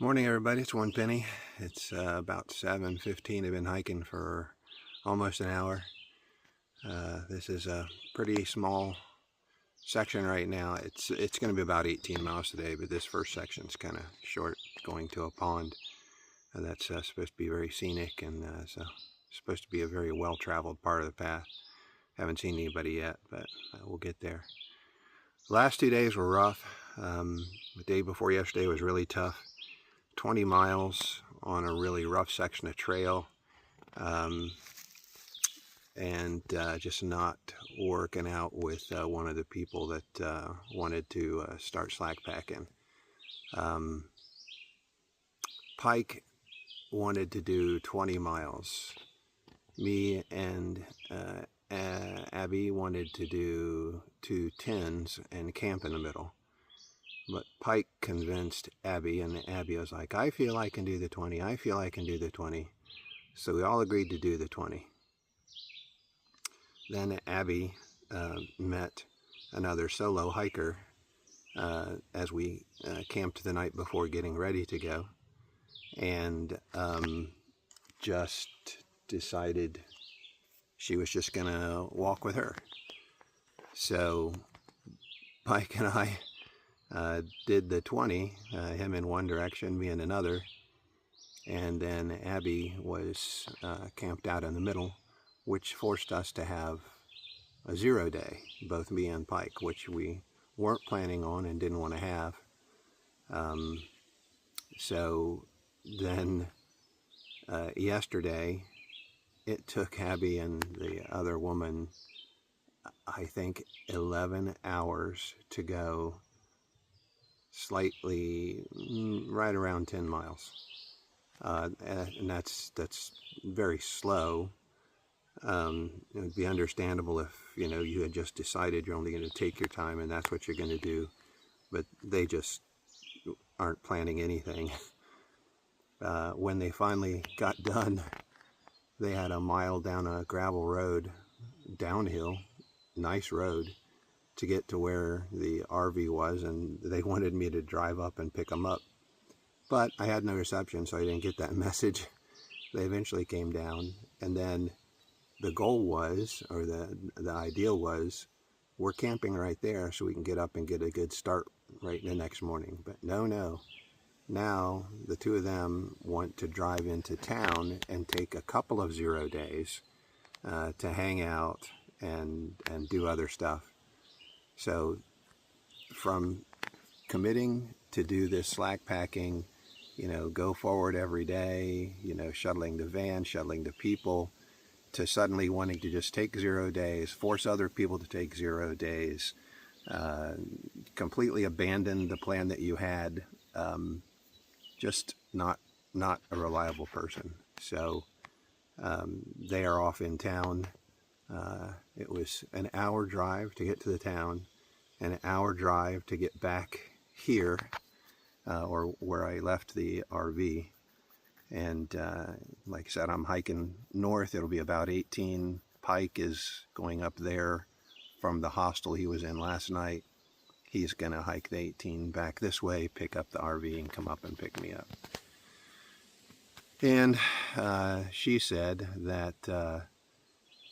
Morning everybody, it's One Penny. It's about 7:15. I've been hiking for almost an hour. This is a pretty small section right now. It's going to be about 18 miles today, but this first section is kind of short, going to a pond. That's supposed to be very scenic, and so supposed to be a very well-traveled part of the path. Haven't seen anybody yet, but we'll get there. The last 2 days were rough. The day before yesterday was really tough. 20 miles on a really rough section of trail, and just not working out with one of the people that wanted to start slack packing. Pike wanted to do 20 miles. Me and Abby wanted to do 2 10s and camp in the middle. But Pike convinced Abby, and Abby was like, I feel I can do the 20. I feel I can do the 20. So we all agreed to do the 20. Then Abby met another solo hiker as we camped the night before getting ready to go, and just decided she was just going to walk with her. So Pike and I did the 20, him in one direction, me in another, and then Abby was camped out in the middle, which forced us to have a 0 day, both me and Pike, which we weren't planning on and didn't want to have. So then yesterday, it took Abby and the other woman, I think, 11 hours to go slightly right around 10 miles, and that's very slow. It would be understandable if you had just decided you're only going to take your time and that's what you're going to do, but they just aren't planning anything. When they finally got done, they had a mile down a gravel road, downhill, nice road, to get to where the RV was, and they wanted me to drive up and pick them up. But I had no reception, so I didn't get that message. They eventually came down, and then the goal was, or the ideal was, we're camping right there so we can get up and get a good start right the next morning. But no. Now the two of them want to drive into town and take a couple of 0 days to hang out and do other stuff. So from committing to do this slack packing, go forward every day, shuttling the van, shuttling the people, to suddenly wanting to just take 0 days, force other people to take 0 days, completely abandon the plan that you had, just not a reliable person. So they are off in town. It was an hour drive to get to the town, an hour drive to get back here, or where I left the RV. And like I said, I'm hiking north. It'll be about 18. Pike is going up there from the hostel he was in last night. He's going to hike the 18 back this way, pick up the RV, and come up and pick me up. And she said that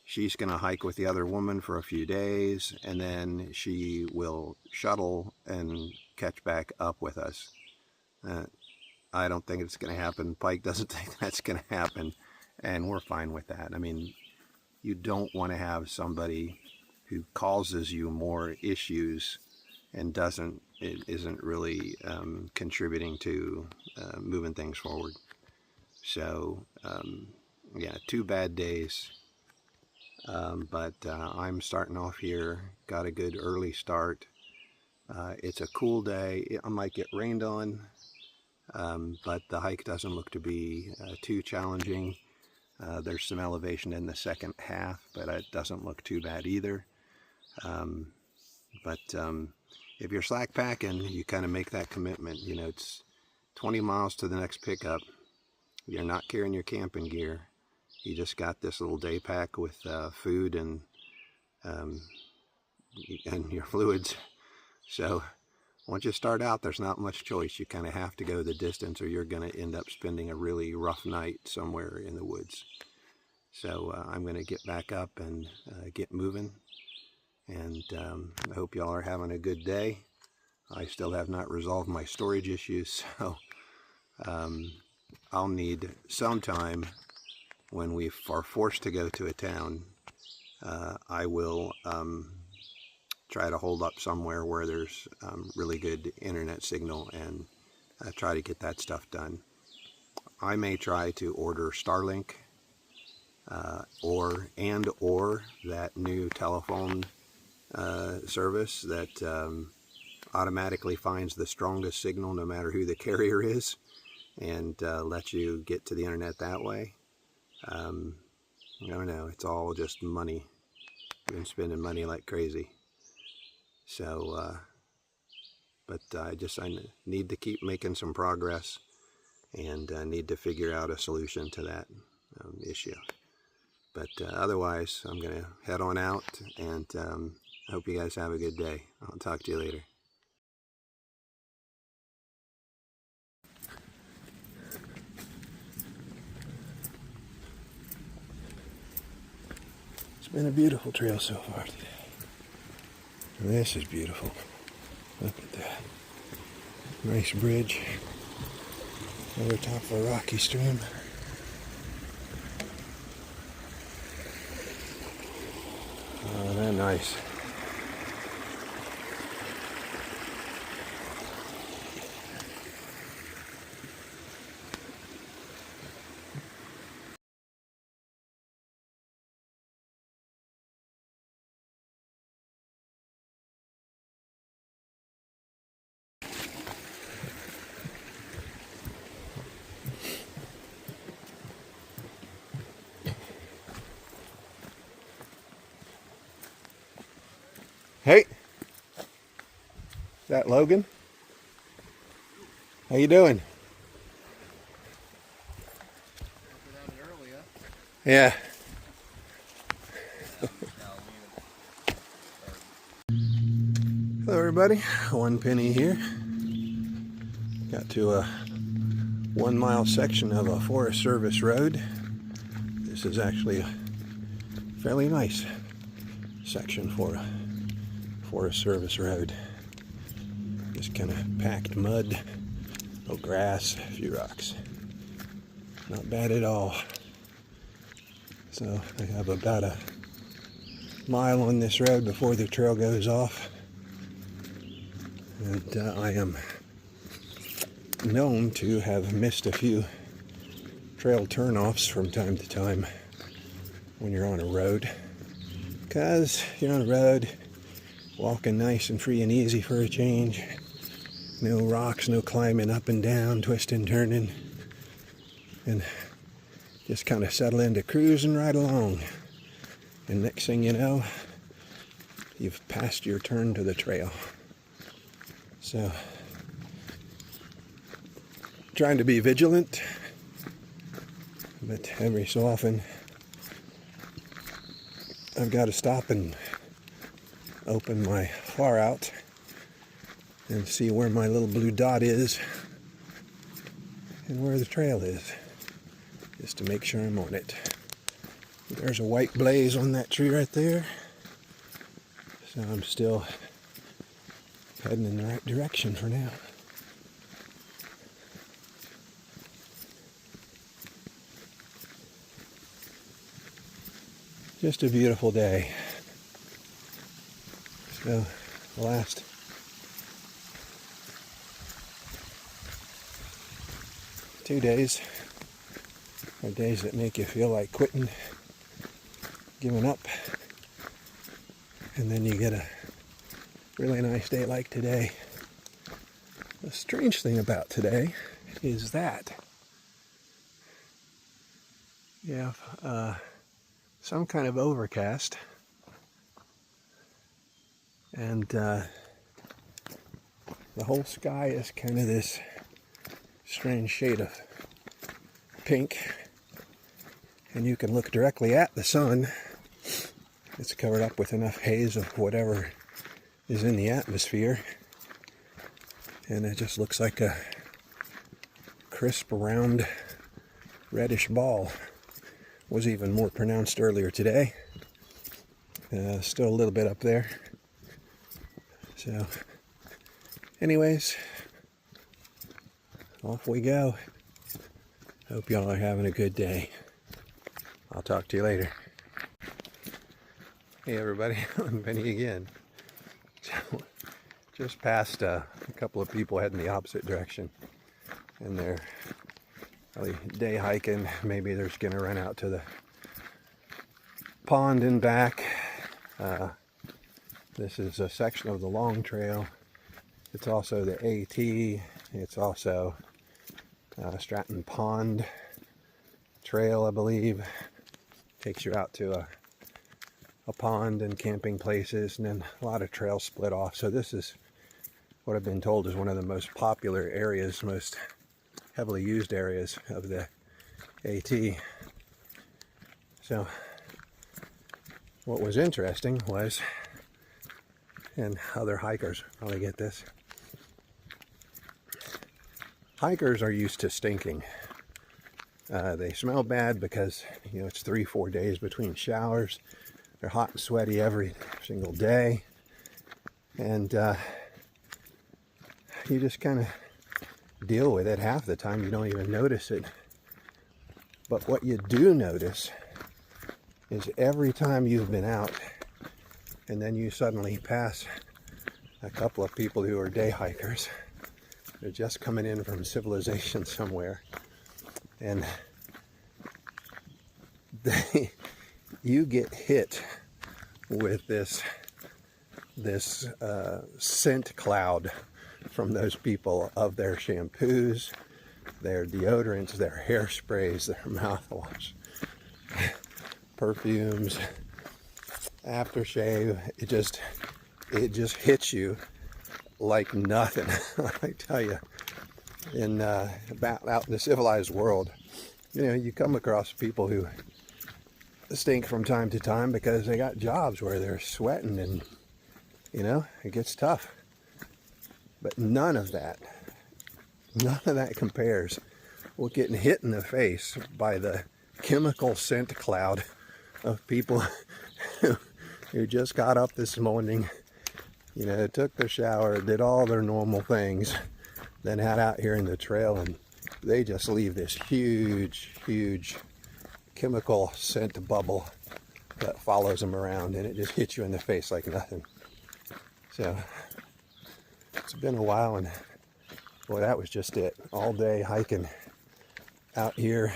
she's going to hike with the other woman for a few days, and then she will shuttle and catch back up with us. I don't think it's going to happen. Pike doesn't think that's going to happen, and we're fine with that. I mean, you don't want to have somebody who causes you more issues and isn't really contributing to moving things forward. So, yeah, 2 bad days. But I'm starting off here, got a good early start. It's a cool day. I might get rained on, but the hike doesn't look to be too challenging. There's some elevation in the second half, but it doesn't look too bad either. But if you're slack packing, you kind of make that commitment. It's 20 miles to the next pickup. You're not carrying your camping gear. You just got this little day pack with food and your fluids. So once you start out, there's not much choice. You kind of have to go the distance, or you're going to end up spending a really rough night somewhere in the woods. So I'm going to get back up and get moving. And I hope y'all are having a good day. I still have not resolved my storage issues, so I'll need some time when we are forced to go to a town. I will try to hold up somewhere where there's really good internet signal and try to get that stuff done. I may try to order Starlink or that new telephone service that automatically finds the strongest signal no matter who the carrier is, and lets you get to the internet that way. I don't know, it's all just money. I've been spending money like crazy. So, but I need to keep making some progress, and need to figure out a solution to that issue. But otherwise, I'm going to head on out, and I hope you guys have a good day. I'll talk to you later. It's been a beautiful trail so far today. This is beautiful. Look at that. Nice bridge over top of a rocky stream. Oh, that's nice. Hey, is that Logan? How you doing? Yeah. Hello everybody, 1 penny here. Got to a 1 mile section of a Forest Service road. This is actually a fairly nice section for a Forest Service road. Just kind of packed mud, no grass, a few rocks. Not bad at all. So I have about a mile on this road before the trail goes off. And I am known to have missed a few trail turnoffs from time to time when you're on a road. Because you're on a road, walking nice and free and easy for a change. No rocks, no climbing up and down, twisting, turning. And just kind of settle into cruising right along. And next thing you know, you've passed your turn to the trail. So, trying to be vigilant, but every so often I've got to stop and open my far out and see where my little blue dot is and where the trail is, just to make sure I'm on it. There's a white blaze on that tree right there, so I'm still heading in the right direction for now. Just a beautiful day. So the last two days are days that make you feel like quitting, giving up, and then you get a really nice day like today. The strange thing about today is that you have some kind of overcast, and the whole sky is kind of this strange shade of pink, and you can look directly at the sun. It's covered up with enough haze of whatever is in the atmosphere And it just looks like a crisp, round, reddish ball. Was even more pronounced earlier today. Still a little bit up there. So, anyways, off we go. Hope y'all are having a good day. I'll talk to you later. Hey everybody, I'm Benny again. Just passed a couple of people heading the opposite direction, and they're probably day hiking. Maybe they're just gonna run out to the pond and back. This is a section of the long trail. It's also the AT. It's also Stratton Pond Trail, I believe. Takes you out to a pond and camping places, and then a lot of trails split off. So this is what I've been told is one of the most popular areas, most heavily used areas of the AT. So what was interesting was, and other hikers probably get this, hikers are used to stinking. They smell bad because, you know, it's 3-4 days between showers. They're hot and sweaty every single day. And you just kind of deal with it. Half the time you don't even notice it. But what you do notice is every time you've been out and then you suddenly pass a couple of people who are day hikers. They're just coming in from civilization somewhere, and you get hit with this scent cloud from those people of their shampoos, their deodorants, their hairsprays, their mouthwash, perfumes, aftershave. It just hits you like nothing. I tell you, out in the civilized world, you know, you come across people who stink from time to time because they got jobs where they're sweating and, you know, it gets tough. But none of that compares with getting hit in the face by the chemical scent cloud of people who just got up this morning, you know, took their shower, did all their normal things, then head out here in the trail, and they just leave this huge chemical scent bubble that follows them around, and it just hits you in the face like nothing. So it's been a while, and boy, that was just it. All day hiking out here,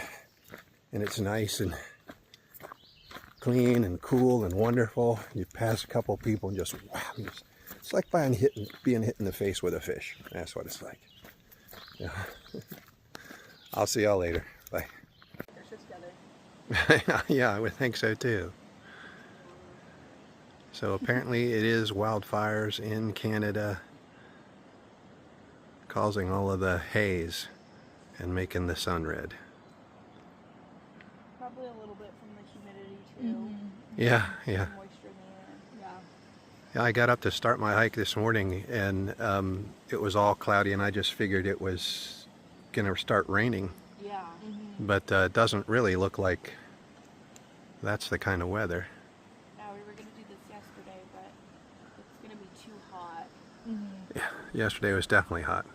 and it's nice and clean and cool and wonderful. You pass a couple people and just wham. It's like being hit in the face with a fish. That's what it's like. Yeah. I'll see y'all later. Bye. Yeah, I would think so too. So apparently it is wildfires in Canada causing all of the haze and making the sun red. Probably a little bit from the humidity too. Mm-hmm. Yeah. Moisture in the air. Yeah, I got up to start my hike this morning, and it was all cloudy, and I just figured it was gonna start raining. Yeah. Mm-hmm. But it doesn't really look like that's the kind of weather. Yeah, we were gonna do this yesterday, but it's gonna be too hot. Mm-hmm. Yeah, yesterday was definitely hot.